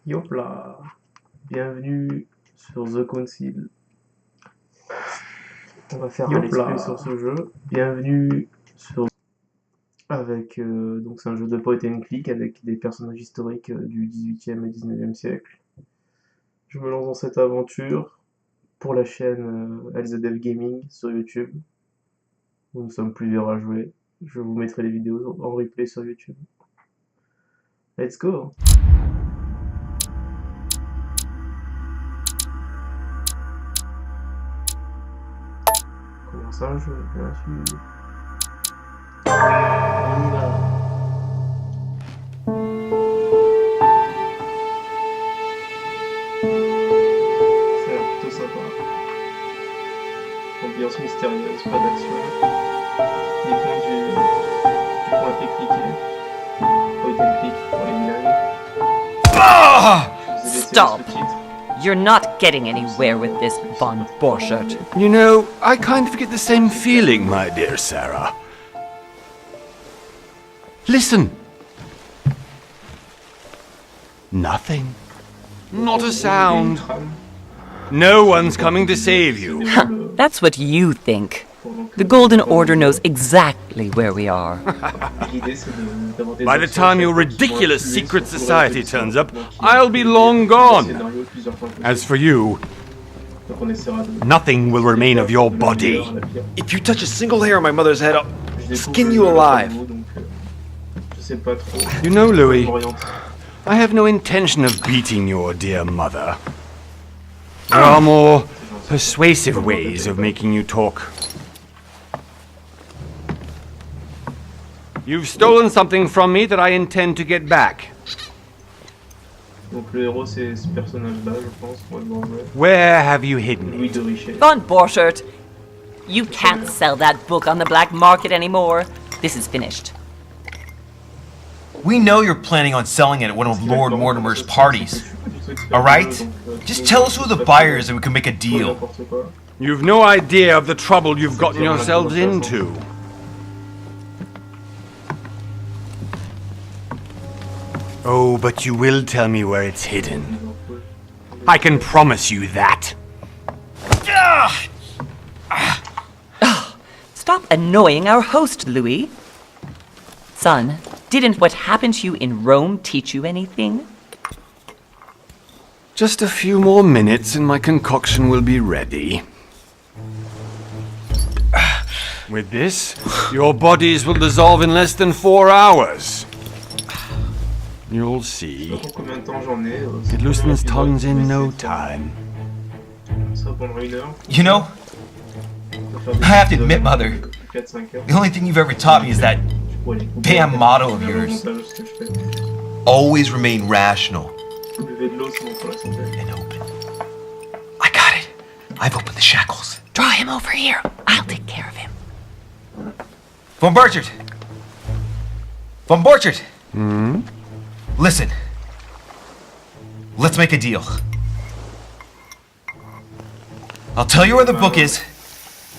Yopla! Bienvenue sur The Council. On va faire un let's play sur ce jeu. Bienvenue sur... Avec, donc c'est un jeu de point and click avec des personnages historiques du 18e et 19e siècle. Je me lance dans cette aventure pour la chaîne LZF Gaming sur YouTube. Nous sommes plusieurs à jouer. Je vous mettrai les vidéos en replay sur YouTube. Let's go! Comment un jeu, bien sûr. On y va. Ça a l'air plutôt sympa. Ambiance mystérieuse, pas d'action. Des points du point à cliquer. Point and click pour les bilingues. Stop! You're not getting anywhere with this von Borchert. You know, I kind of get the same feeling, my dear Sarah. Listen. Nothing. Not a sound. No one's coming to save you. That's what you think. The Golden Order knows exactly where we are. By the time your ridiculous secret society turns up, I'll be long gone. As for you, nothing will remain of your body. If you touch a single hair on my mother's head, I'll skin you alive. You know, Louis, I have no intention of beating your dear mother. There are more persuasive ways of making you talk. You've stolen something from me that I intend to get back. Donc le héros c'est ce personnage-là, je pense, pour être bon. Where have you hidden Louis it? de Richet. Von Borchert, you can't sell that book on the black market anymore. This is finished. We know you're planning on selling it at one of Lord Mortimer's parties. Alright? Just tell us who the buyer is and we can make a deal. You've no idea of the trouble you've gotten yourselves into. Oh, but you will tell me where it's hidden. I can promise you that. Stop annoying our host, Louis. Son, didn't what happened to you in Rome teach you anything? Just a few more minutes and my concoction will be ready. With this, your bodies will dissolve in less than 4 hours. You'll see. It loosens tongues in no time. You know, I have to admit, Mother, the only thing you've ever taught me is that damn motto of yours. Always remain rational. And open. I got it. I've opened the shackles. Draw him over here. I'll take care of him. Von Borchert! Von Borchert! Hmm? Listen. Let's make a deal. I'll tell you where the book is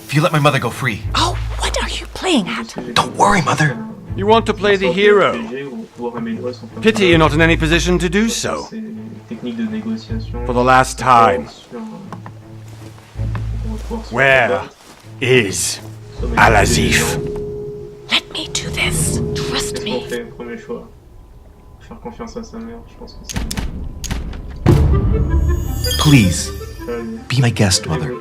if you let my mother go free. Oh, what are you playing at? Don't worry, Mother. You want to play the hero. Pity you're not in any position to do so. For the last time. Where is Al-Azif? Let me do this. Trust me. Please, be my guest, Mother.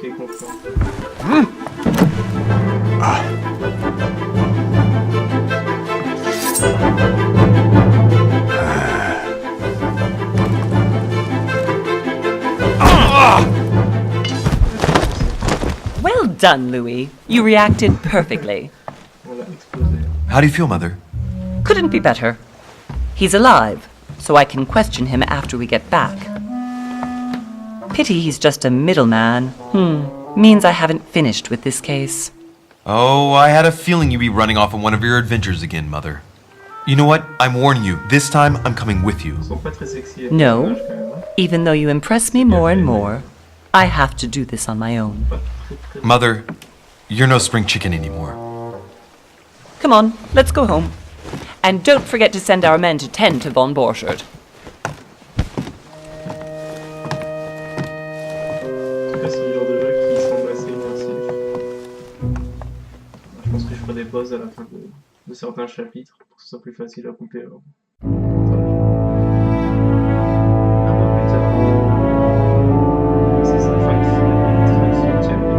Well done, Louis. You reacted perfectly. How do you feel, Mother? Couldn't be better. He's alive, so I can question him after we get back. Pity he's just a middleman. Means I haven't finished with this case. Oh, I had a feeling you'd be running off on one of your adventures again, Mother. You know what? I'm warning you. This time, I'm coming with you. No, even though you impress me more and more, I have to do this on my own. Mother, you're no spring chicken anymore. Come on, let's go home. And don't forget to send our men to tend to von Borchert. pauses à la fin de certains chapitres pour que ce soit plus facile à couper. C'est sa fin de film, 38e.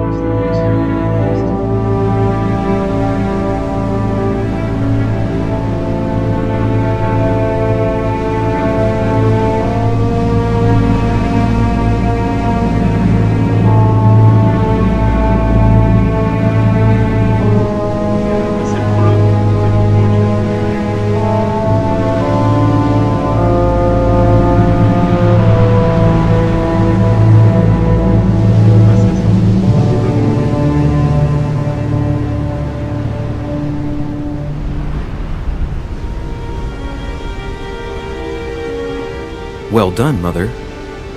Well done, Mother.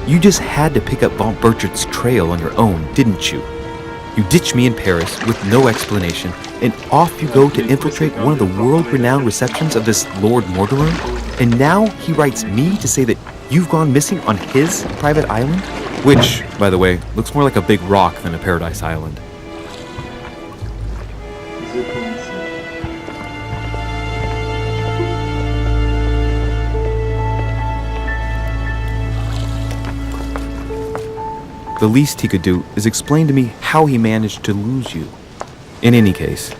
You just had to pick up Von Burchard's trail on your own, didn't you? You ditched me in Paris with no explanation, and off you go to infiltrate one of the world-renowned receptions of this Lord Mortimer? And now he writes me to say that you've gone missing on his private island? Which, by the way, looks more like a big rock than a paradise island. The least he could do is explain to me how he managed to lose you. In any case,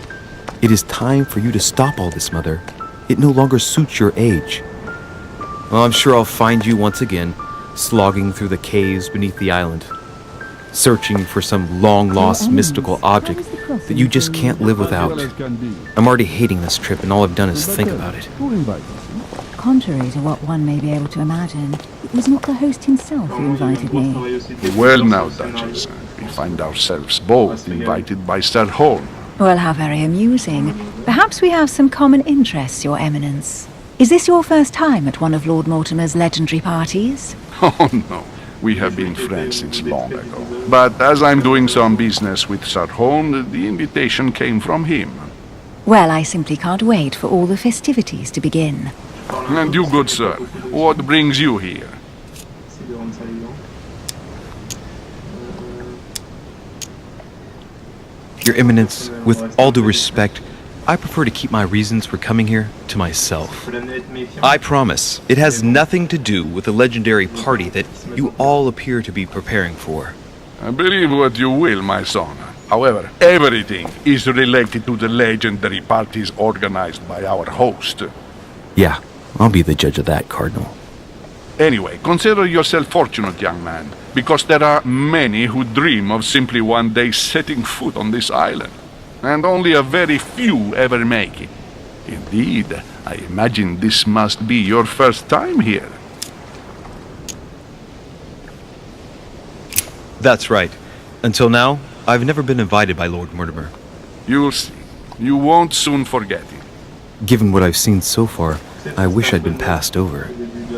it is time for you to stop all this, Mother. It no longer suits your age. Well, I'm sure I'll find you once again, slogging through the caves beneath the island, searching for some long-lost mystical object that you just can't live without. I'm already hating this trip, and all I've done is think about it. Contrary to what one may be able to imagine, it was not the host himself who invited me. Well now, Duchess, we find ourselves both invited by Sir Holm. Well, how very amusing. Perhaps we have some common interests, Your Eminence. Is this your first time at one of Lord Mortimer's legendary parties? Oh no, we have been friends since long ago. But as I'm doing some business with Sir Holm, the invitation came from him. Well, I simply can't wait for all the festivities to begin. And you, good sir, what brings you here? Your Eminence, with all due respect, I prefer to keep my reasons for coming here to myself. I promise, it has nothing to do with the legendary party that you all appear to be preparing for. Believe what you will, my son. However, everything is related to the legendary parties organized by our host. Yeah, I'll be the judge of that, Cardinal. Anyway, consider yourself fortunate, young man, because there are many who dream of simply one day setting foot on this island, and only a very few ever make it. Indeed, I imagine this must be your first time here. That's right. Until now, I've never been invited by Lord Mortimer. You'll see. You won't soon forget it. Given what I've seen so far, I wish I'd been passed over.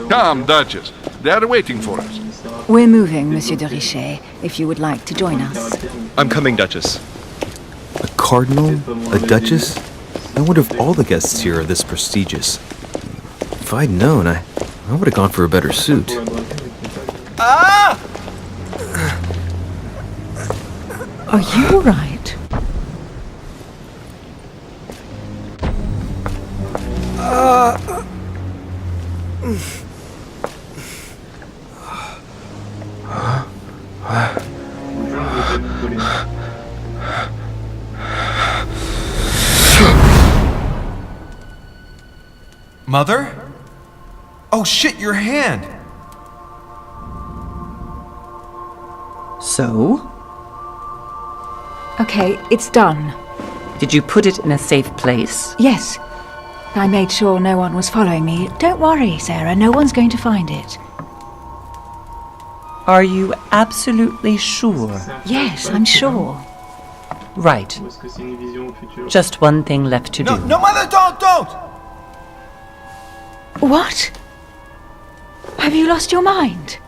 Come, Duchess. They are waiting for us. We're moving, Monsieur de Richet, if you would like to join us. I'm coming, Duchess. A cardinal? A duchess? I wonder if all the guests here are this prestigious. If I'd known, I would have gone for a better suit. Ah! Are you all right? Mother? Oh shit, your hand! So? Okay, it's done. Did you put it in a safe place? Yes. I made sure no one was following me. Don't worry, Sarah, no one's going to find it. Are you absolutely sure? Yes, I'm sure. Right. Just one thing left to do. No, Mother, don't! What? Have you lost your mind?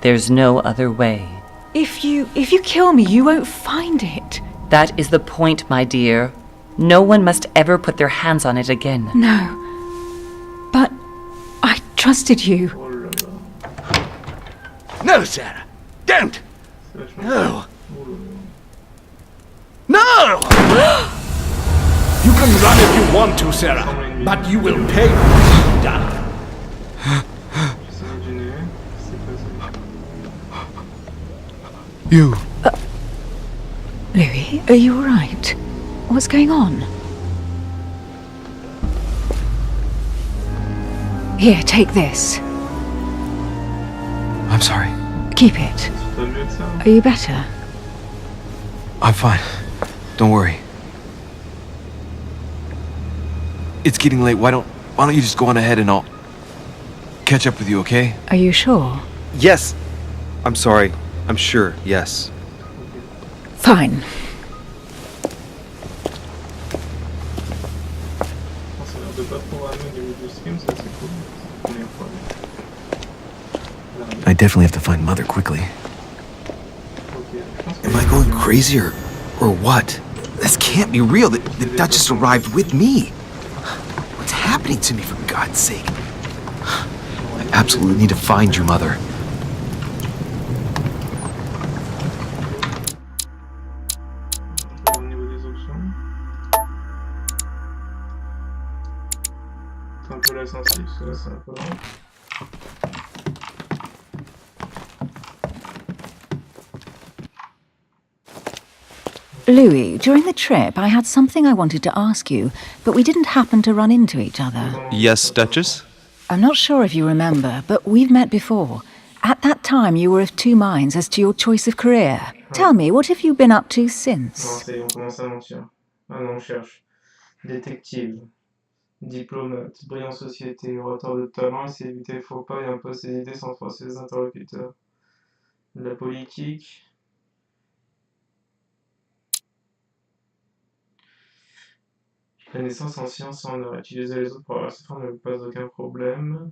There's no other way. If you kill me, you won't find it. That is the point, my dear. No one must ever put their hands on it again. No. But I trusted you. No, Sarah! Don't! No! No! You can run if you want to, Sarah, but you will pay for what you've done. You. Louis, are you alright? What's going on? Here, take this. I'm sorry. Keep it. Are you better? I'm fine. Don't worry. It's getting late. Why don't you just go on ahead and I'll catch up with you, okay? Are you sure? Yes. I'm sorry. I'm sure. Yes. Fine. I definitely have to find Mother quickly. Am I going crazy or what? This can't be real. The Duchess arrived with me. What's happening to me, for God's sake? I absolutely need to find you, Mother. Louis, during the trip, I had something I wanted to ask you, but we didn't happen to run into each other. Yes, Duchess? I'm not sure if you remember, but we've met before. At that time, you were of two minds as to your choice of career. Tell me, what have you been up to since? Détective, diplomate, brillant société, orateur de talent, il sait éviter les faux pas et impose ses idées sans forcer ses interlocuteurs. De la politique. Connaissance en sciences et en art. Utiliser les autres pour avoir cette forme ne pose aucun problème.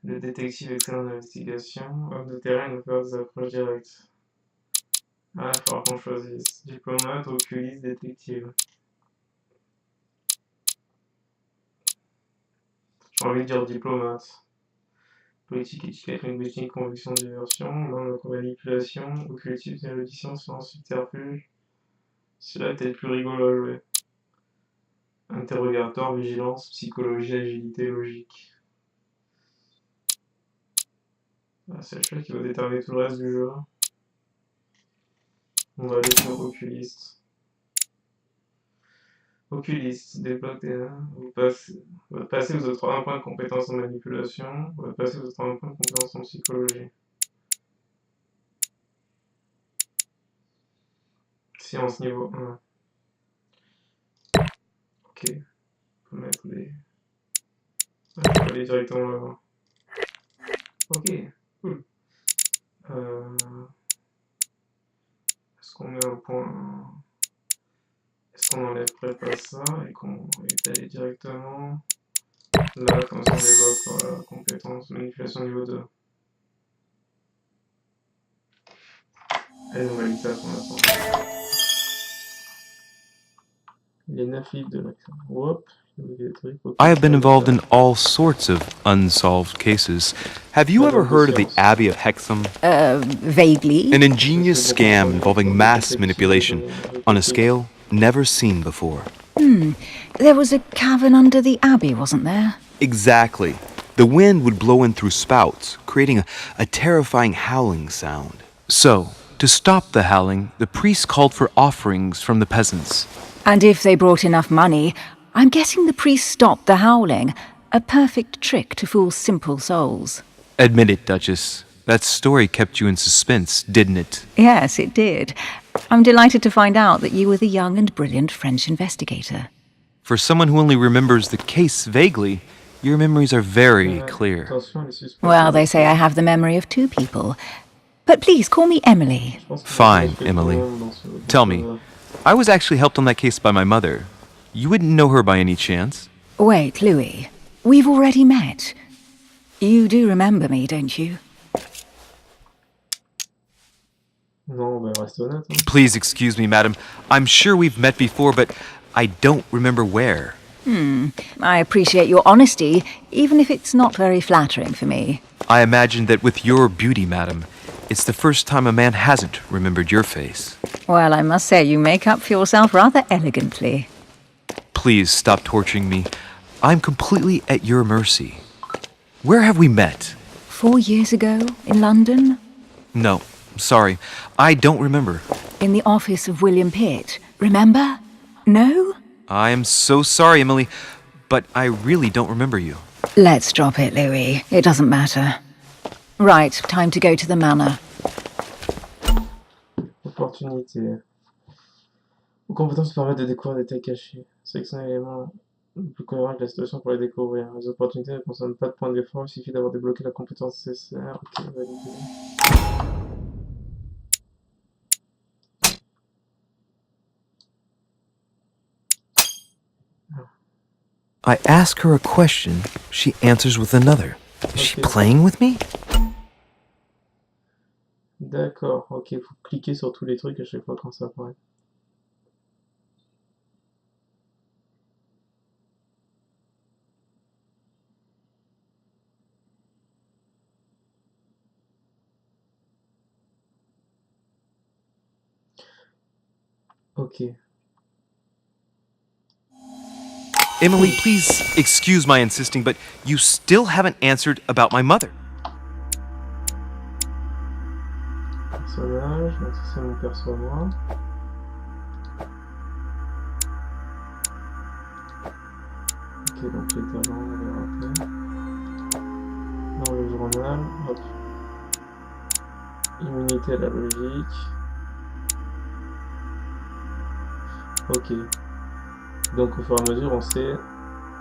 Le détective excellent en investigation. Homme de terrain ne faire des approches directes. Ah, il va falloir qu'on choisisse. Diplomate, oculiste, détective. J'ai envie de dire diplomate. Politique, étiquette, linguistique, conviction, diversion. Langue, manipulation. Occultisme, érudition, science, subterfuge. Celui-là est peut-être plus rigolo à jouer. Interrogatoire, vigilance, psychologie, agilité, logique. Ah, c'est le choix qui va déterminer tout le reste du jeu. On va aller sur oculiste. Oculiste, débloque des... Vous passez vous octroie un point de compétence en manipulation. Vous passez vous octroie un point de compétence en psychologie. Science niveau 1. Ok. On peut mettre les... On peut aller directement là-bas. Ok. Cool. Est-ce qu'on met un point... Est-ce qu'on enlèverait pas ça et qu'on est allé directement là, comme ça on débloque la compétence manipulation niveau 2. Et on va lui faire pour l'instant. Les 9 livres de l'action. Whoop. I have been involved in all sorts of unsolved cases. Have you ever heard of the Abbey of Hexham? Vaguely. An ingenious scam involving mass manipulation on a scale never seen before. There was a cavern under the abbey, wasn't there? Exactly. The wind would blow in through spouts, creating a terrifying howling sound. So, to stop the howling, the priests called for offerings from the peasants. And if they brought enough money, I'm guessing the priests stopped the howling. A perfect trick to fool simple souls. Admit it, Duchess. That story kept you in suspense, didn't it? Yes, it did. I'm delighted to find out that you were the young and brilliant French investigator. For someone who only remembers the case vaguely, your memories are very clear. Well, they say I have the memory of two people. But please, call me Emily. Fine, Emily. Tell me, I was actually helped on that case by my mother. You wouldn't know her by any chance? Wait, Louis. We've already met. You do remember me, don't you? Please excuse me, madam. I'm sure we've met before, but I don't remember where. I appreciate your honesty, even if it's not very flattering for me. I imagine that with your beauty, madam, it's the first time a man hasn't remembered your face. Well, I must say you make up for yourself rather elegantly. Please stop torturing me. I'm completely at your mercy. Where have we met? 4 years ago, in London? No, sorry. I don't remember. In the office of William Pitt, remember? No? I am so sorry, Emily, but I really don't remember you. Let's drop it, Louis. It doesn't matter. Right, time to go to the manor. Opportunité. Vos compétences permettent de découvrir des détails cachés. Sélectionnez les éléments le plus cohérents avec la situation pour les découvrir. Les opportunités ne consomment pas de points d'effort, il suffit d'avoir débloqué la compétence nécessaire. Ok, validé. I ask her a question, she answers with another. Is she playing with me? D'accord, ok, faut cliquer sur tous les trucs à chaque fois quand ça apparaît. Ok. Emily, please excuse my insisting, but you still haven't answered about my mother. Personnage, donc ça c'est mon perso à moi. Ok, donc les talents, on verra après. Dans le journal, hop. Immunité à la logique. Ok. Donc au fur et à mesure, on sait,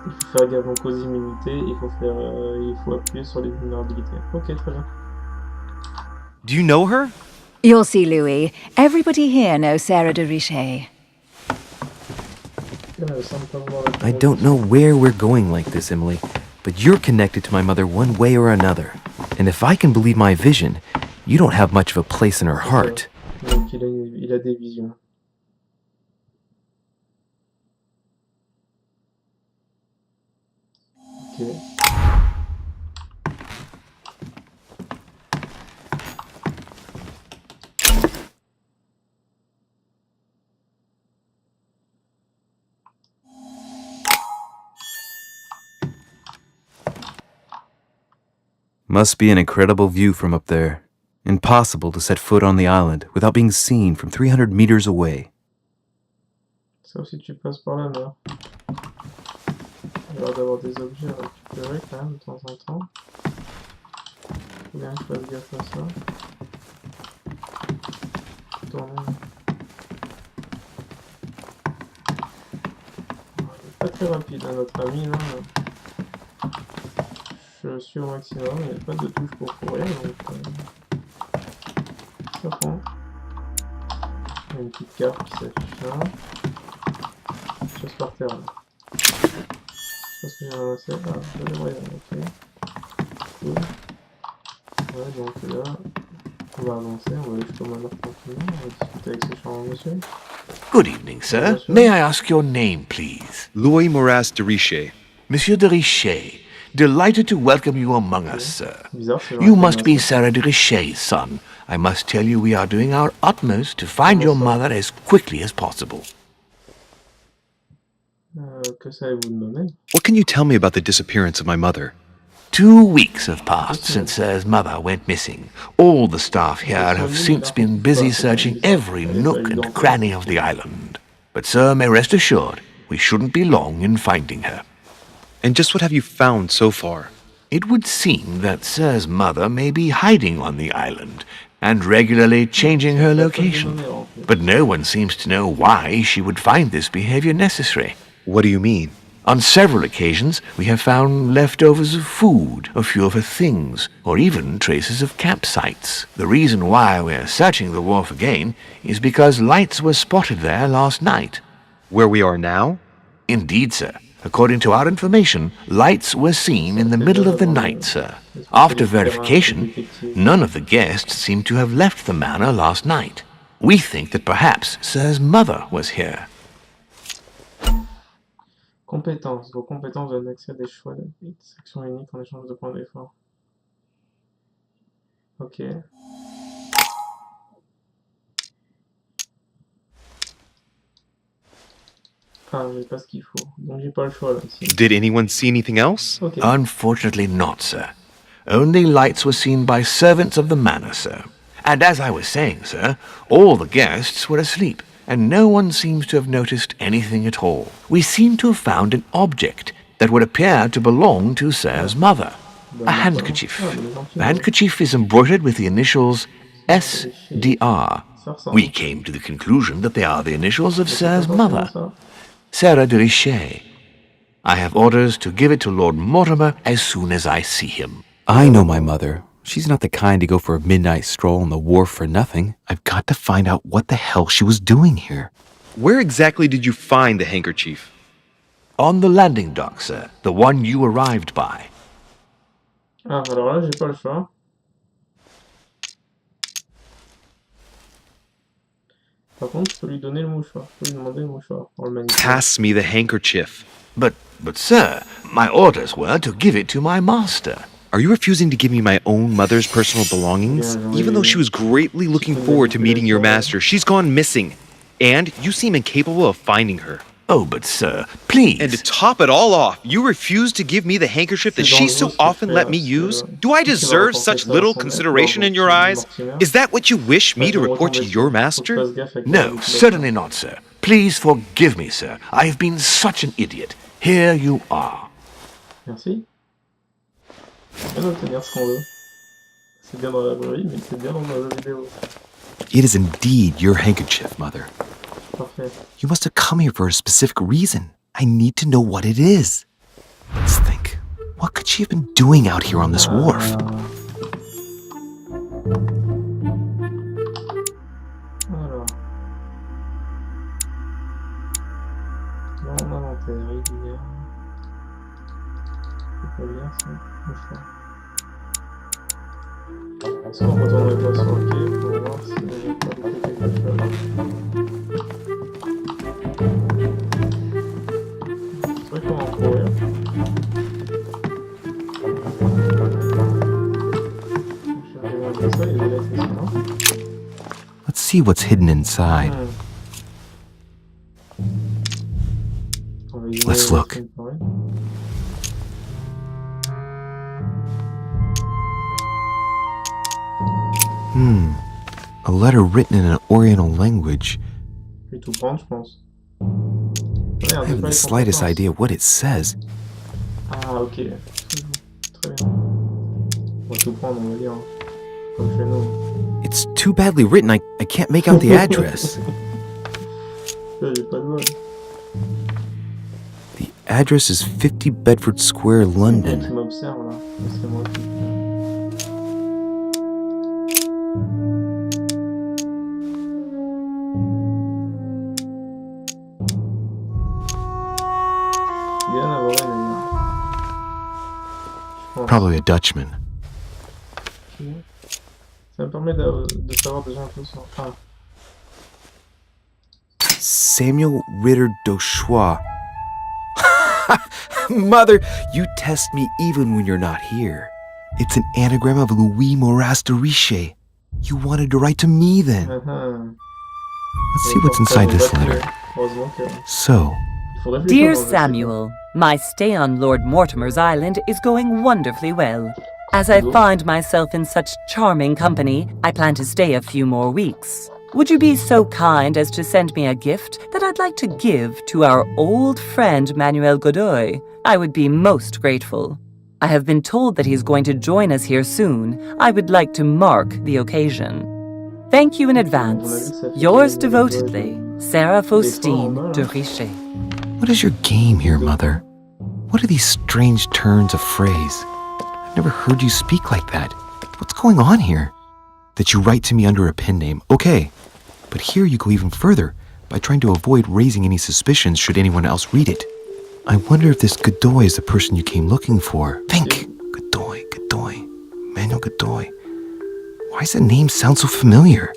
il faut faire gaffe donc aux immunités, il faut appuyer sur les vulnérabilités. Ok, très bien. Do you know her? You'll see, Louis. Everybody here knows Sarah de Richet. I don't know where we're going like this, Emily, but you're connected to my mother one way or another. And if I can believe my vision, you don't have much of a place in her heart. Donc il a des visions. Ok. Must be an incredible view from up there. Impossible to set foot on the island without being seen from 300 meters away. Sauf si tu passes par la mer. Il y aura d'avoir des objets à récupérer quand même de temps en temps. Faut bien que je fasse gaffe à ça. Tournez. Il est pas très rapide hein, notre ami là. Je suis au maximum, il n'y a pas de touche pour courir donc ça prend. Il y a une petite carte qui s'affiche là. Chose par terre là. Je sais pas ce que j'ai ramassé. Ah, je vais voyager, ok. Cool. Ouais, donc là, on va avancer, on va aller jusqu'au manoir tranquillement, on va discuter avec ce charmant monsieur. Good evening, sir. May I ask your name, please? Louis Moras de Richet. Monsieur de Richet. Delighted to welcome you among us, sir. Bizarre, You must be Sarah de Richet's son. I must tell you we are doing our utmost to find your mother as quickly as possible. Que savez-vous de donner? What can you tell me about the disappearance of my mother? 2 weeks have passed since Sir's mother went missing. All the staff here have since been busy searching every nook and cranny of the island. But Sir may rest assured, we shouldn't be long in finding her. And just what have you found so far? It would seem that Sir's mother may be hiding on the island and regularly changing her location. But no one seems to know why she would find this behavior necessary. What do you mean? On several occasions, we have found leftovers of food, a few of her things, or even traces of campsites. The reason why we're searching the wharf again is because lights were spotted there last night. Where we are now? Indeed, sir. According to our information, lights were seen in the middle of the night, sir. After verification, none of the guests seem to have left the manor last night. We think that perhaps Sir's mother was here. Compétences. Vos compétences donnent accès à des choix de sections uniques en échange de points d'effort. Ok. Ah, j'ai pas ce qu'il faut. Donc j'ai pas le choix là. Ici. Did anyone see anything else? Okay. Unfortunately not, sir. Only lights were seen by servants of the manor, sir. And as I was saying, sir, all the guests were asleep, and no one seems to have noticed anything at all. We seem to have found an object that would appear to belong to Sir's mother. A handkerchief. The handkerchief is embroidered with the initials SDR. We came to the conclusion that they are the initials of Sir's mother, Sarah de Richet. I have orders to give it to Lord Mortimer as soon as I see him. I know my mother. She's not the kind to go for a midnight stroll on the wharf for nothing. I've got to find out what the hell she was doing here. Where exactly did you find the handkerchief? On the landing dock, sir. The one you arrived by. Ah, alors là, j'ai pas le choix. Par contre, je peux lui donner le mouchoir. Je peux lui demander le mouchoir pour le magnifier. Pass me the handkerchief. But, sir, my orders were to give it to my master. Are you refusing to give me my own mother's personal belongings? Even though she was greatly looking forward to meeting your master, she's gone missing. And you seem incapable of finding her. Oh, but sir, please. And to top it all off, you refuse to give me the handkerchief that she so often let me use? Do I deserve such little consideration in your eyes? Is that what you wish me to report to your master? No, certainly not, sir. Please forgive me, sir. I have been such an idiot. Here you are. Merci. On peut obtenir ce qu'on veut. C'est bien dans la vraie vie, mais c'est bien dans nos jeux vidéo. It is indeed your handkerchief, Mother. Parfait. You must have come here for a specific reason. I need to know what it is. Let's think. What could she have been doing out here on this wharf? Alors. Dans l'inventaire, il y a... Je peux pas lire ça. Mouchoir. Est-ce qu'on retourne pas sur le quai pour voir si j'ai pas fait quelque chose? C'est vrai qu'on va en courir. Let's see what's hidden inside. Let's look. A letter written in an Oriental language. Je vais tout prendre, je pense. I haven't the slightest idea what it says. Ah, ok. Très bien. On va tout prendre, on va lire. Comme chez nous. It's too badly written, I can't make out the address. J'ai pas de bol. The address is 50 Bedford Square, London. Tu m'observes là. C'est moi qui. Probably a Dutchman. Ça me permet de savoir déjà un peu sur... Ah. Samuel Ritter d'Auchois. Mother, you test me even when you're not here. It's an anagram of Louis Moras de Richet. You wanted to write to me then. Let's see what's inside this letter. So... Dear Samuel, my stay on Lord Mortimer's island is going wonderfully well. As I find myself in such charming company, I plan to stay a few more weeks. Would you be so kind as to send me a gift that I'd like to give to our old friend Manuel Godoy? I would be most grateful. I have been told that he's going to join us here soon. I would like to mark the occasion. Thank you in advance. Yours devotedly, Sarah Faustine de Richet. What is your game here, Mother? What are these strange turns of phrase? I've never heard you speak like that. What's going on here? That you write to me under a pen name, okay. But here you go even further, by trying to avoid raising any suspicions should anyone else read it. I wonder if this Godoy is the person you came looking for. Think! Godoy, Manuel Godoy. Why does that name sound so familiar?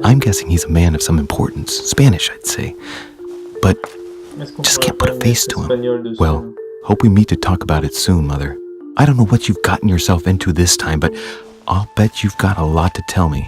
I'm guessing he's a man of some importance. Spanish, I'd say. But just can't put a face to him. Well, hope we meet to talk about it soon, Mother. I don't know what you've gotten yourself into this time, but I'll bet you've got a lot to tell me.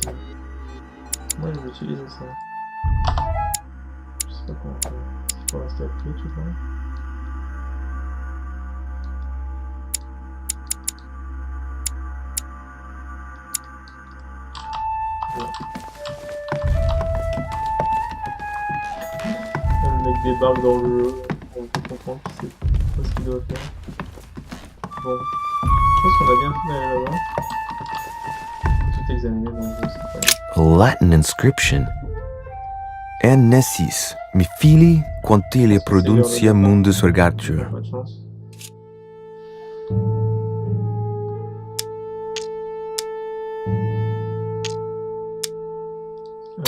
Petit. Moi je vais utiliser ça. Je sais pas comment faire. Il faut rester appuyé tout le temps. Le mec débarque dans le jeu, on peut comprendre qu'il sait pas ce qu'il doit faire. Bon, je pense qu'on a bien fait d'aller là-bas. On peut tout examiner dans le jeu, c'est pas grave. A Latin inscription. En nessis, mi fili quantile produncia mundus vergatur. Pas de chance.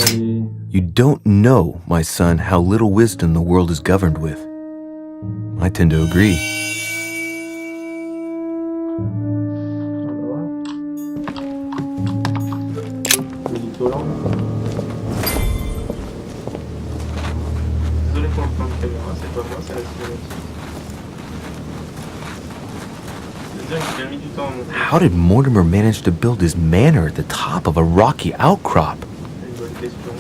Allez. You don't know, my son, how little wisdom the world is governed with. I tend to agree. Désolé pour le plan de caméra, c'est pas moi, c'est la cinématique. C'est-à-dire qu'il a mis du temps à monter. How did Mortimer manage to build his manor at the top of a rocky outcrop? C'est une bonne question.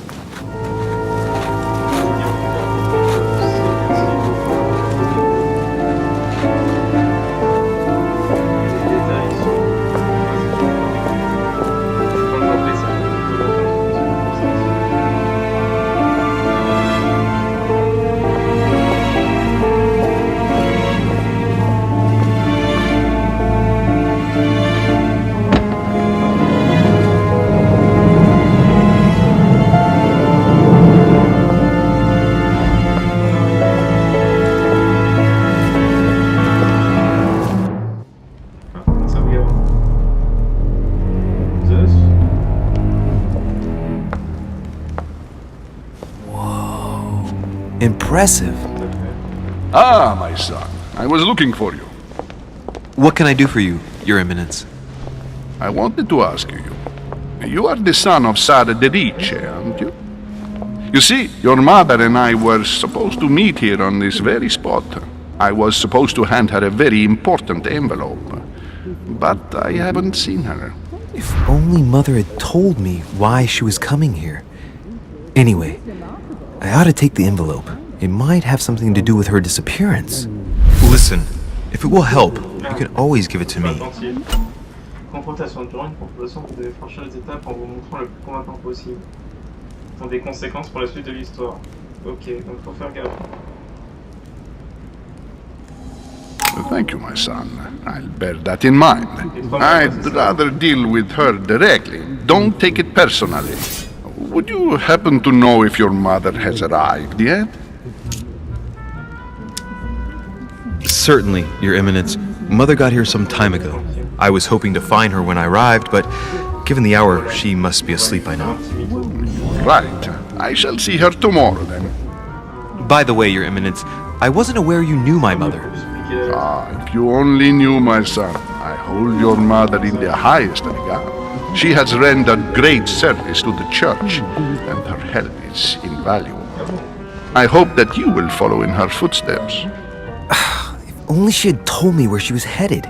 Impressive. Ah, my son, I was looking for you. What can I do for you, Your Eminence? I wanted to ask you. You are the son of Sara de Riche, aren't you? You see, your mother and I were supposed to meet here on this very spot. I was supposed to hand her a very important envelope. But I haven't seen her. If only Mother had told me why she was coming here. Anyway, I ought to take the envelope. It might have something to do with her disappearance. Listen, if it will help, you can always give it to me. Confrontation. Durant une confrontation, vous devez franchir les étapes en vous montrant le plus convaincant possible. Dans des conséquences pour la suite de l'histoire. Ok, donc faut faire gaffe. Thank you, my son. I'll bear that in mind. I'd rather deal with her directly. Don't take it personally. Would you happen to know if your mother has arrived yet? Certainly, Your Eminence. Mother got here some time ago. I was hoping to find her when I arrived, but given the hour, she must be asleep by now. Right. I shall see her tomorrow, then. By the way, Your Eminence, I wasn't aware you knew my mother. Ah, if you only knew, my son. I hold your mother in the highest regard. She has rendered great service to the church, and her help is invaluable. I hope that you will follow in her footsteps. If only she had told me where she was headed.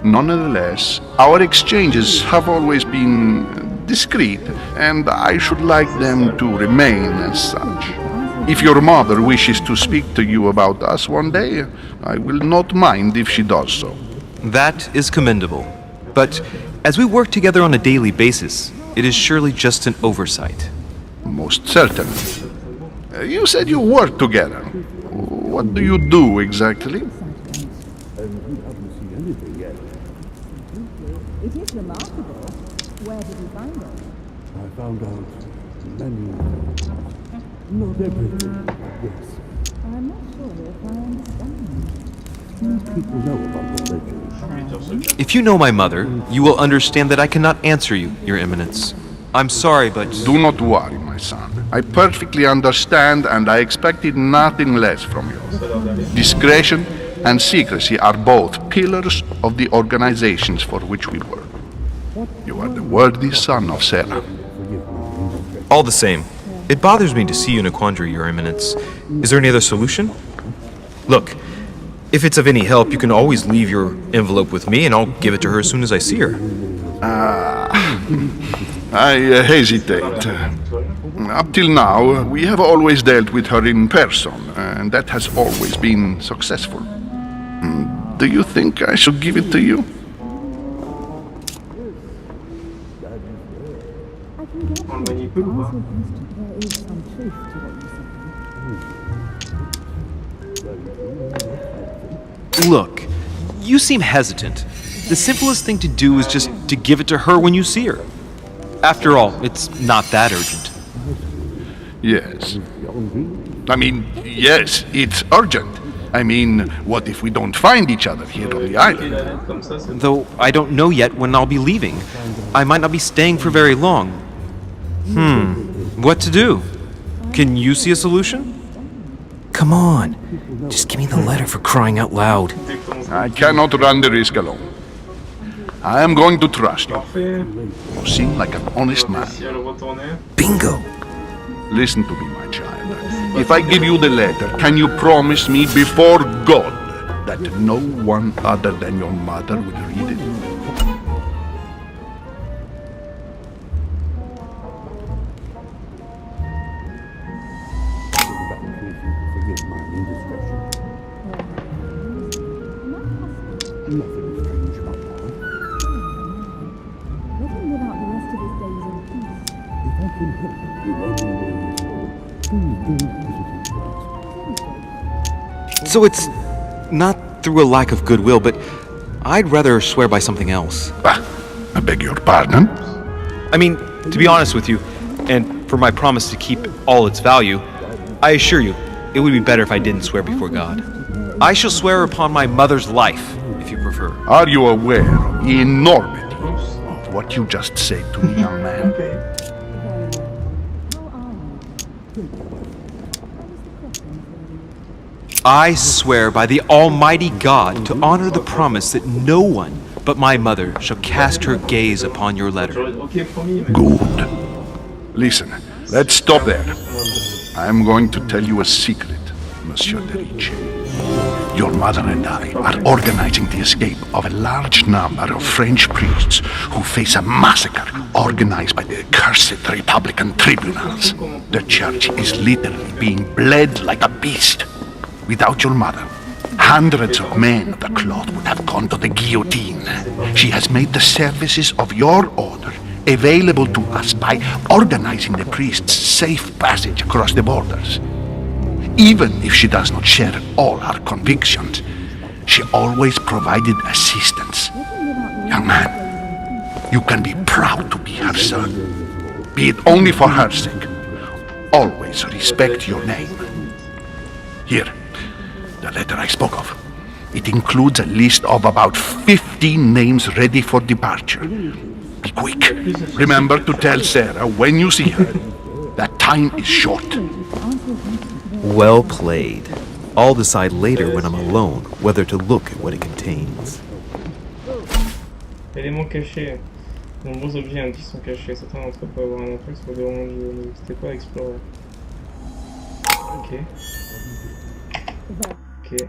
Nonetheless, our exchanges have always been discreet, and I should like them to remain as such. If your mother wishes to speak to you about us one day, I will not mind if she does so. That is commendable. But as we work together on a daily basis, it is surely just an oversight. Most certainly. You said you work together. What do you do exactly? It is remarkable. Where did you find it? I found out many. Not everything, yes. I'm not sure if I understand. Few people know about the legend. If you know my mother, you will understand that I cannot answer you, Your Eminence. I'm sorry, but... Do not worry, my son. I perfectly understand, and I expected nothing less from you. Discretion and secrecy are both pillars of the organizations for which we work. You are the worthy son of Sarah. All the same, it bothers me to see you in a quandary, Your Eminence. Is there any other solution? Look, if it's of any help, you can always leave your envelope with me, and I'll give it to her as soon as I see her. I hesitate. Up till now, we have always dealt with her in person, and that has always been successful. Do you think I should give it to you? On le manipule ou pas? Look, you seem hesitant. The simplest thing to do is just to give it to her when you see her. After all, it's not that urgent. Yes. I mean, yes, it's urgent. I mean, what if we don't find each other here on the island? Though I don't know yet when I'll be leaving. I might not be staying for very long. What to do? Can you see a solution? Come on. Just give me the letter for crying out loud. I cannot run the risk alone. I am going to trust you. You seem like an honest man. Bingo! Listen to me, my child. If I give you the letter, can you promise me before God that no one other than your mother will read it? Forgive my indiscretion. Nothing strange about that. Let him live out the rest of his days in peace. If I can help you in any way at all, please don't hesitate. So it's not through a lack of goodwill, but I'd rather swear by something else. I beg your pardon? I mean, to be honest with you, and for my promise to keep all its value, I assure you, it would be better if I didn't swear before God. I shall swear upon my mother's life, if you prefer. Are you aware of the enormity of what you just said to me, young man? I swear by the Almighty God to honor the promise that no one but my mother shall cast her gaze upon your letter. Good. Listen, let's stop there. I am going to tell you a secret, Monsieur de Ricci. Your mother and I are organizing the escape of a large number of French priests who face a massacre organized by the accursed Republican tribunals. The church is literally being bled like a beast. Without your mother, hundreds of men of the cloth would have gone to the guillotine. She has made the services of your order available to us by organizing the priests' safe passage across the borders. Even if she does not share all our convictions, she always provided assistance. Young man, you can be proud to be her son. Be it only for her sake. Always respect your name. Here, the letter I spoke of. It includes a list of about 15 names ready for departure. Be quick. Remember to tell Sarah when you see her that time is short. Well played. I'll decide later when I'm alone whether to look at what it contains. Éléments cachés. De nombreux objets indices sont cachés. Certains d'entre eux peuvent avoir un impact sur le déroulement du jeu. N'hésitez pas à explorer. Ok. Ok.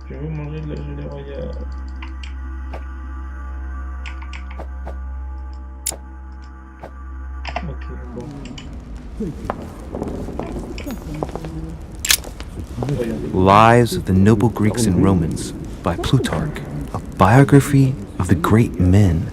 Je veux manger de la gelée royale. Ok, bon. Lives of the Noble Greeks and Romans by Plutarch, a biography of the great men.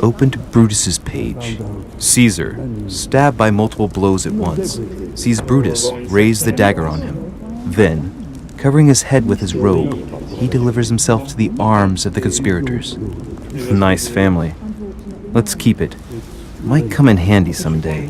Open to Brutus's page. Caesar, stabbed by multiple blows at once, sees Brutus raise the dagger on him. Then, covering his head with his robe, he delivers himself to the arms of the conspirators. Nice family. Let's keep it. Might come in handy someday.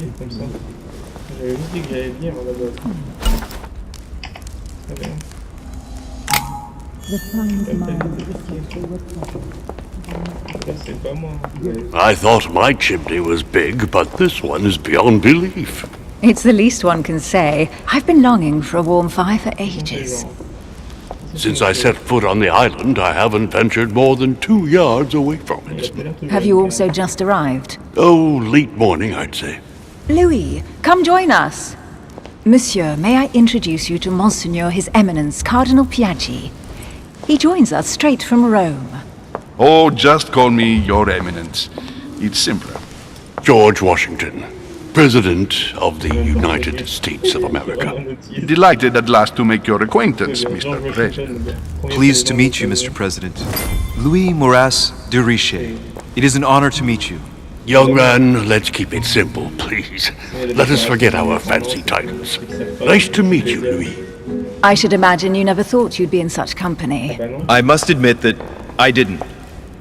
I thought my chimney was big, but this one is beyond belief. It's the least one can say. I've been longing for a warm fire for ages. Since I set foot on the island, I haven't ventured more than 2 yards away from it. Have you also just arrived? Oh, late morning, I'd say. Louis, come join us. Monsieur, may I introduce you to Monseigneur His Eminence Cardinal Piaggi? He joins us straight from Rome. Oh, just call me Your Eminence. It's simpler. George Washington, President of the United States of America. Delighted at last to make your acquaintance, Mr. President. Pleased to meet you, Mr. President. Louis Moras de Richer. It is an honor to meet you. Young man, let's keep it simple, please. Let us forget our fancy titles. Nice to meet you, Louis. I should imagine you never thought you'd be in such company. I must admit that I didn't.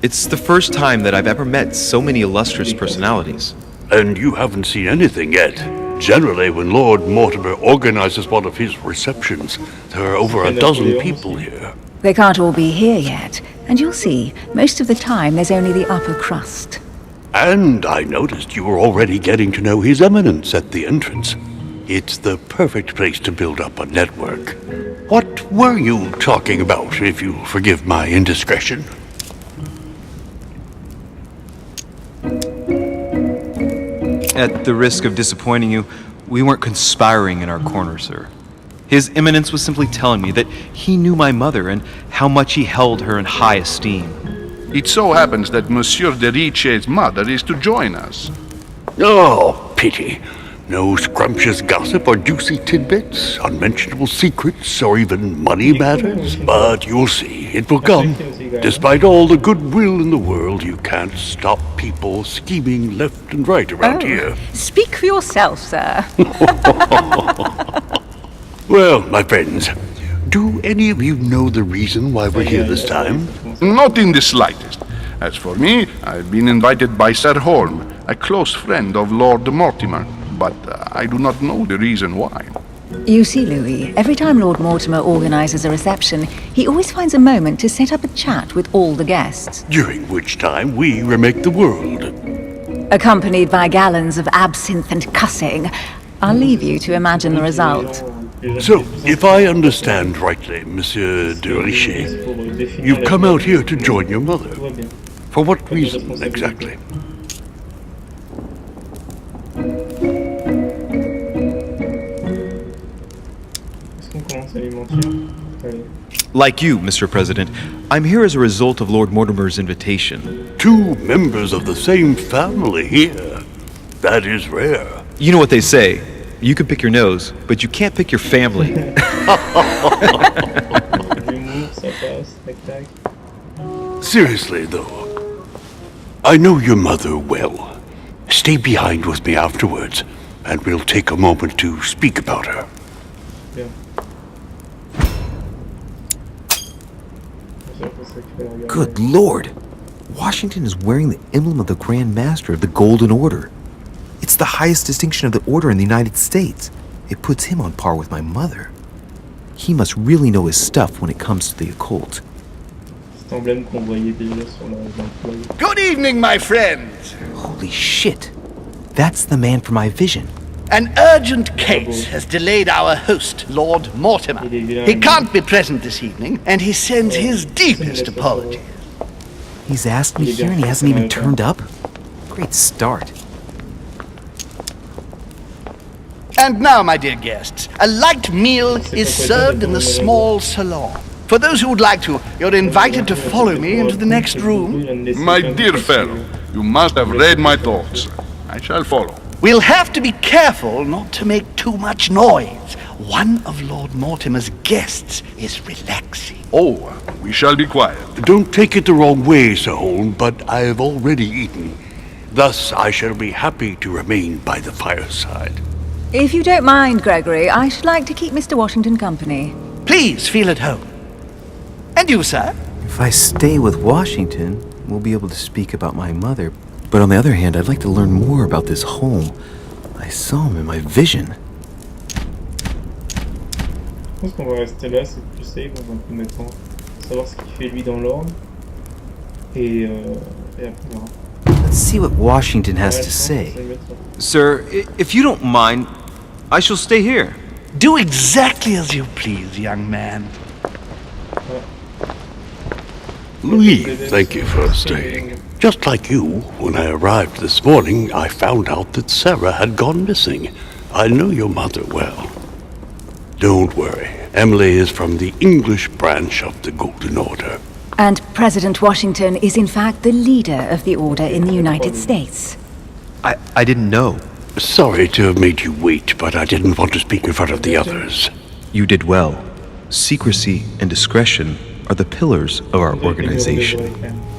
It's the first time that I've ever met so many illustrious personalities. And you haven't seen anything yet. Generally, when Lord Mortimer organizes one of his receptions, there are over a dozen people here. They can't all be here yet, and you'll see, most of the time there's only the upper crust. And I noticed you were already getting to know His Eminence at the entrance. It's the perfect place to build up a network. What were you talking about, if you forgive my indiscretion? At the risk of disappointing you, we weren't conspiring in our corner, sir. His Eminence was simply telling me that he knew my mother and how much he held her in high esteem. It so happens that Monsieur de Riche's mother is to join us. Oh, pity. No scrumptious gossip or juicy tidbits, unmentionable secrets, or even money matters. But you'll see, it will come. Despite all the goodwill in the world, you can't stop people scheming left and right around here. Speak for yourself, sir. Well, my friends, do any of you know the reason why we're here this time? Not in the slightest. As for me, I've been invited by Sir Holm, a close friend of Lord Mortimer, but I do not know the reason why. You see, Louis, every time Lord Mortimer organizes a reception, he always finds a moment to set up a chat with all the guests. During which time we remake the world. Accompanied by gallons of absinthe and cussing. I'll leave you to imagine the result. So, if I understand rightly, Monsieur de Richer, you've come out here to join your mother. For what reason, exactly? Like you, Mr. President, I'm here as a result of Lord Mortimer's invitation. 2 members of the same family here. That is rare. You know what they say. You can pick your nose, but you can't pick your family. Seriously, though, I know your mother well. Stay behind with me afterwards, and we'll take a moment to speak about her. Good Lord! Washington is wearing the emblem of the Grand Master of the Golden Order. It's the highest distinction of the Order in the United States. It puts him on par with my mother. He must really know his stuff when it comes to the occult. Good evening, my friends. Holy shit. That's the man from my vision. An urgent case has delayed our host, Lord Mortimer. He can't be present this evening, and he sends his deepest apologies. He's asked me here and he hasn't even turned up? Great start. And now, my dear guests, a light meal is served in the small salon. For those who would like to, you're invited to follow me into the next room. My dear fellow, you must have read my thoughts. I shall follow. We'll have to be careful not to make too much noise. One of Lord Mortimer's guests is relaxing. Oh, we shall be quiet. Don't take it the wrong way, Sir Holm, but I have already eaten. Thus, I shall be happy to remain by the fireside. If you don't mind, Gregory, I should like to keep Mr. Washington company. Please feel at home. And you, sir? If I stay with Washington, we'll be able to speak about my mother. But on the other hand, I'd like to learn more about this home. I saw him in my vision. Je pense qu'on va rester là, c'est plus safe dans un premier temps. Savoir ce qu'il fait lui dans l'ordre. Et après on verra. Let's see what Washington has to say. Sir, if you don't mind, I shall stay here. Do exactly as you please, young man. Louis, thank you for staying. Just like you, when I arrived this morning, I found out that Sarah had gone missing. I know your mother well. Don't worry. Emily is from the English branch of the Golden Order. And President Washington is in fact the leader of the Order in the United States. I didn't know. Sorry to have made you wait, but I didn't want to speak in front of the others. You did well. Secrecy and discretion are the pillars of our organization.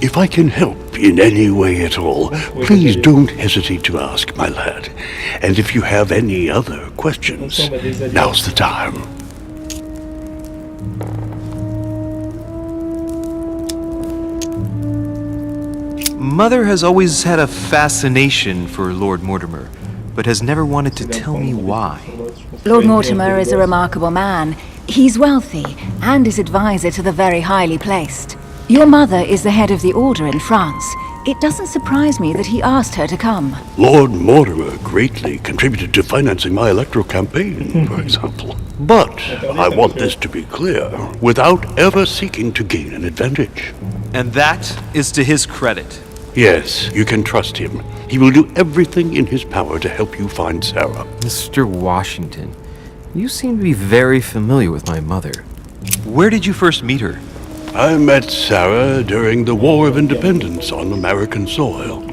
If I can help in any way at all, please don't hesitate to ask, my lad. And if you have any other questions, now's the time. Mother has always had a fascination for Lord Mortimer, but has never wanted to tell me why. Lord Mortimer is a remarkable man. He's wealthy and is advisor to the very highly placed. Your mother is the head of the Order in France. It doesn't surprise me that he asked her to come. Lord Mortimer greatly contributed to financing my electoral campaign, for example. But I want this to be clear, without ever seeking to gain an advantage. And that is to his credit. Yes, you can trust him. He will do everything in his power to help you find Sarah. Mr. Washington, you seem to be very familiar with my mother. Where did you first meet her? I met Sarah during the War of Independence on American soil.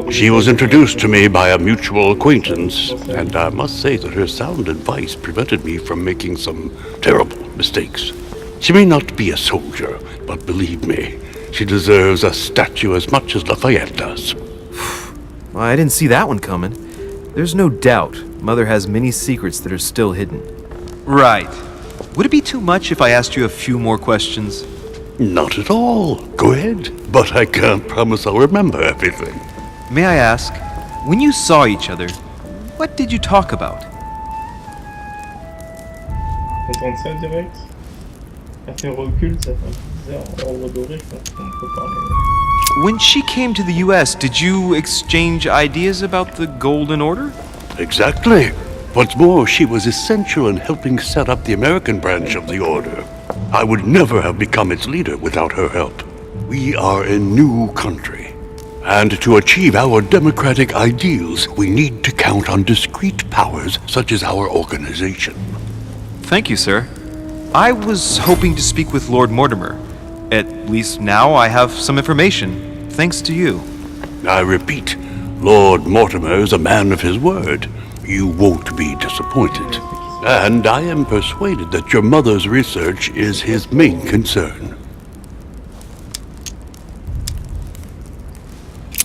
She was introduced to me by a mutual acquaintance, and I must say that her sound advice prevented me from making some terrible mistakes. She may not be a soldier, but believe me, she deserves a statue as much as Lafayette does. Well, I didn't see that one coming. There's no doubt Mother has many secrets that are still hidden. Right. Would it be too much if I asked you a few more questions? Not at all. Go ahead. But I can't promise I'll remember everything. May I ask, when you saw each other, what did you talk about? Entendre ça direct, à faire recul, ça fait un peu bizarre. En redoré, je pense qu'on peut parler. When she came to the US, did you exchange ideas about the Golden Order? Exactly. What's more, she was essential in helping set up the American branch of the Order. I would never have become its leader without her help. We are a new country, and to achieve our democratic ideals, we need to count on discrete powers such as our organization. Thank you, sir. I was hoping to speak with Lord Mortimer. At least now I have some information, thanks to you. I repeat, Lord Mortimer is a man of his word. You won't be disappointed. And I am persuaded that your mother's research is his main concern.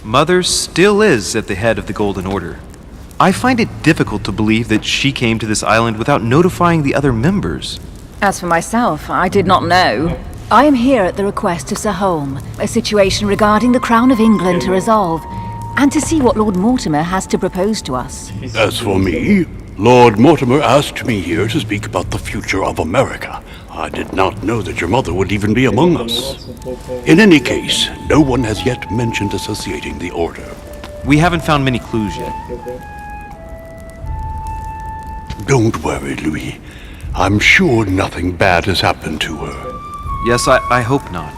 Mother still is at the head of the Golden Order. I find it difficult to believe that she came to this island without notifying the other members. As for myself, I did not know. I am here at the request of Sir Holm, a situation regarding the Crown of England to resolve, and to see what Lord Mortimer has to propose to us. As for me, Lord Mortimer asked me here to speak about the future of America. I did not know that your mother would even be among us. In any case, no one has yet mentioned associating the Order. We haven't found many clues yet. Don't worry, Louis. I'm sure nothing bad has happened to her. Yes, I hope not.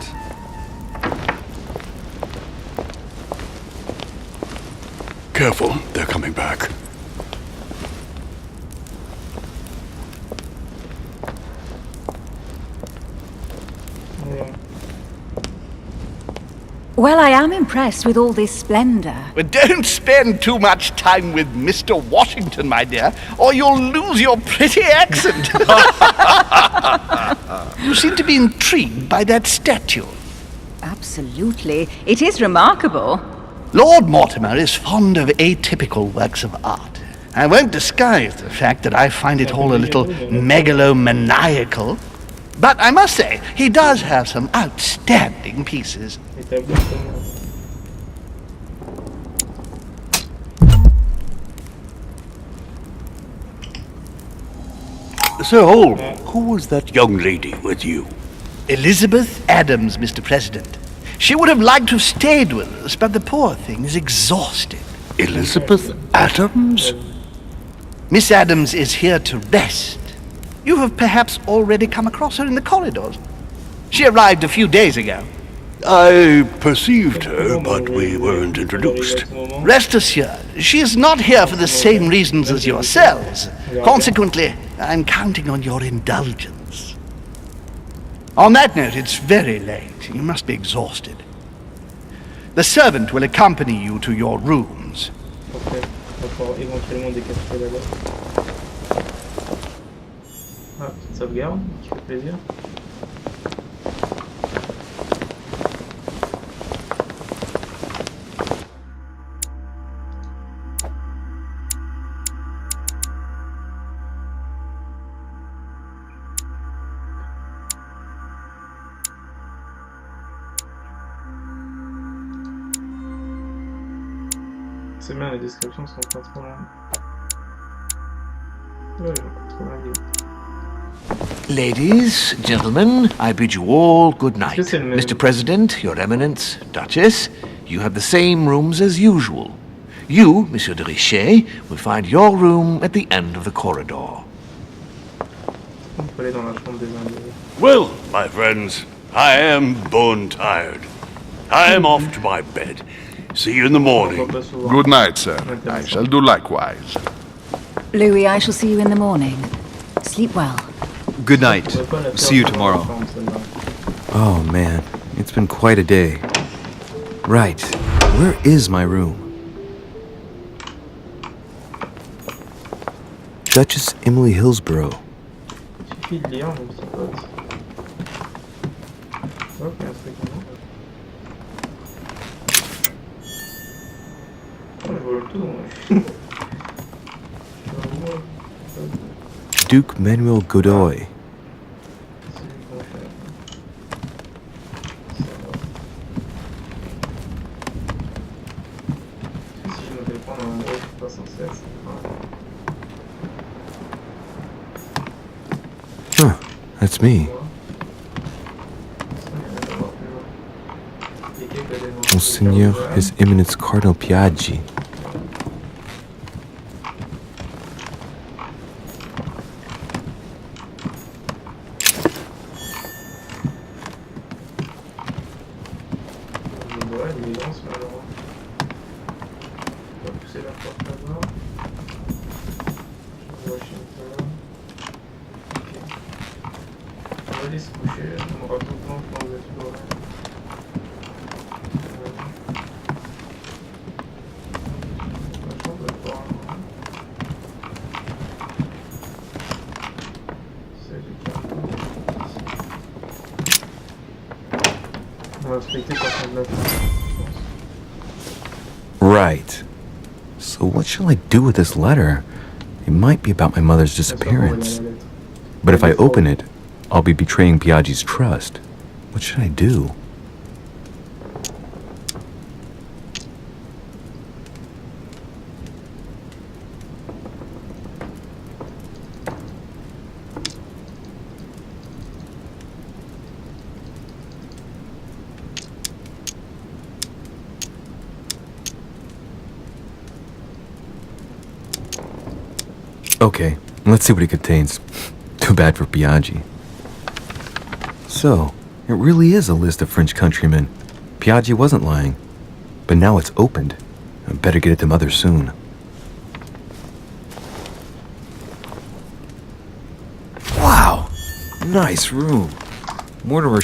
Careful, they're coming back. Well, I am impressed with all this splendor. But don't spend too much time with Mr. Washington, my dear, or you'll lose your pretty accent. You seem to be intrigued by that statue. Absolutely. It is remarkable. Lord Mortimer is fond of atypical works of art. I won't disguise the fact that I find it all a little megalomaniacal. But I must say, he does have some outstanding pieces. Sir Holm, who was that young lady with you? Elizabeth Adams, Mr. President. She would have liked to have stayed with us, but the poor thing is exhausted. Elizabeth Adams? Miss Adams is here to rest. You have perhaps already come across her in the corridors. She arrived a few days ago. I perceived her, but we weren't introduced. Rest assured, she is not here for the same reasons as yourselves. Consequently, I'm counting on your indulgence. On that note, it's very late. You must be exhausted. The servant will accompany you to your rooms. Ok, on va pouvoir éventuellement décapiter la lettre. Ah, petite sauvegarde, qui fait plaisir. C'est bien, les descriptions sont pas trop longues. Ouais, pas trop longues. Ladies, gentlemen, I bid you all good night. Mr. President, Your Eminence, Duchess, you have the same rooms as usual. You, Monsieur de Richet, will find your room at the end of the corridor. On peut aller dans la chambre des individus. Well, my friends, I am bone tired. I am off to my bed. See you in the morning. Good night, sir. I shall do likewise. Louis, I shall see you in the morning. Sleep well. Good night. See you tomorrow. Oh man, it's been quite a day. Right, where is my room? Duchess Emily Hillsborough. Il suffit de lire, mon petit pote. Ok, un truc maintenant. Oh, je vois le tout. Duke Manuel Godoy. Huh, that's me. Monseigneur His Eminence Cardinal Piaggi. Right. So what shall I do with this letter? It might be about my mother's disappearance. But if I open it, I'll be betraying Piaggi's trust. What should I do? Okay, let's see what it contains. Too bad for Piaggi. So, it really is a list of French countrymen. Piaggi wasn't lying. But now it's opened. I better get it to Mother soon. Wow! Nice room. Mortimer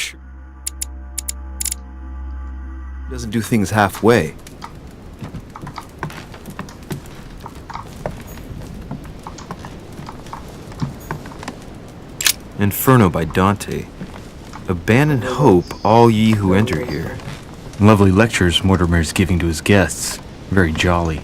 doesn't do things halfway. Inferno by Dante. Abandon hope, all ye who enter here. Lovely lectures Mortimer's giving to his guests. Very jolly.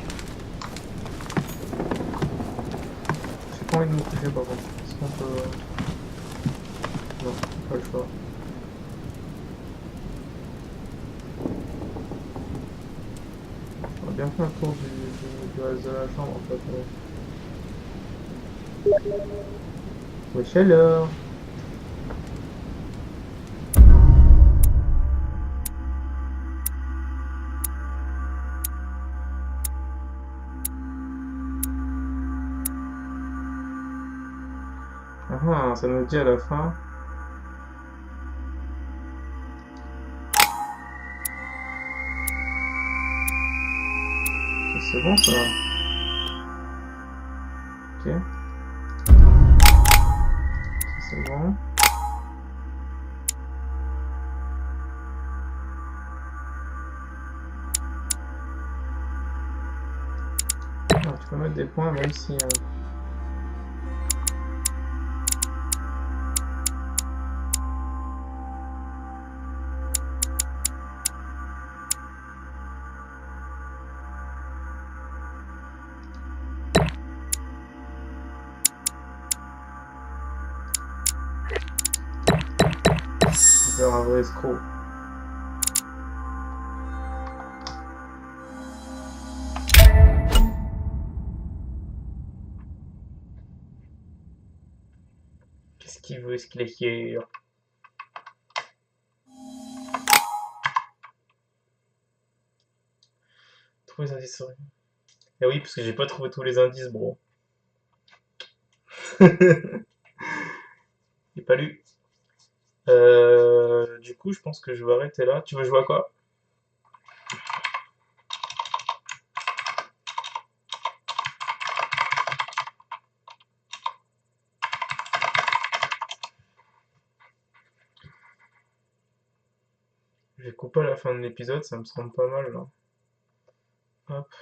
Wesh alors. Ça me dit à la fin. C'est bon ça. Ok. C'est bon. Ah, tu peux mettre des points même si... faire un vrai escroc. Qu'est-ce qu'il veut, ce qu'il est hier? Trouver les indices. Eh oui, parce que j'ai pas trouvé tous les indices, bro. J'ai pas lu. Du coup, je pense que je vais arrêter là. Tu veux jouer à quoi? Je vais couper à la fin de l'épisode, ça me semble pas mal là. Hop.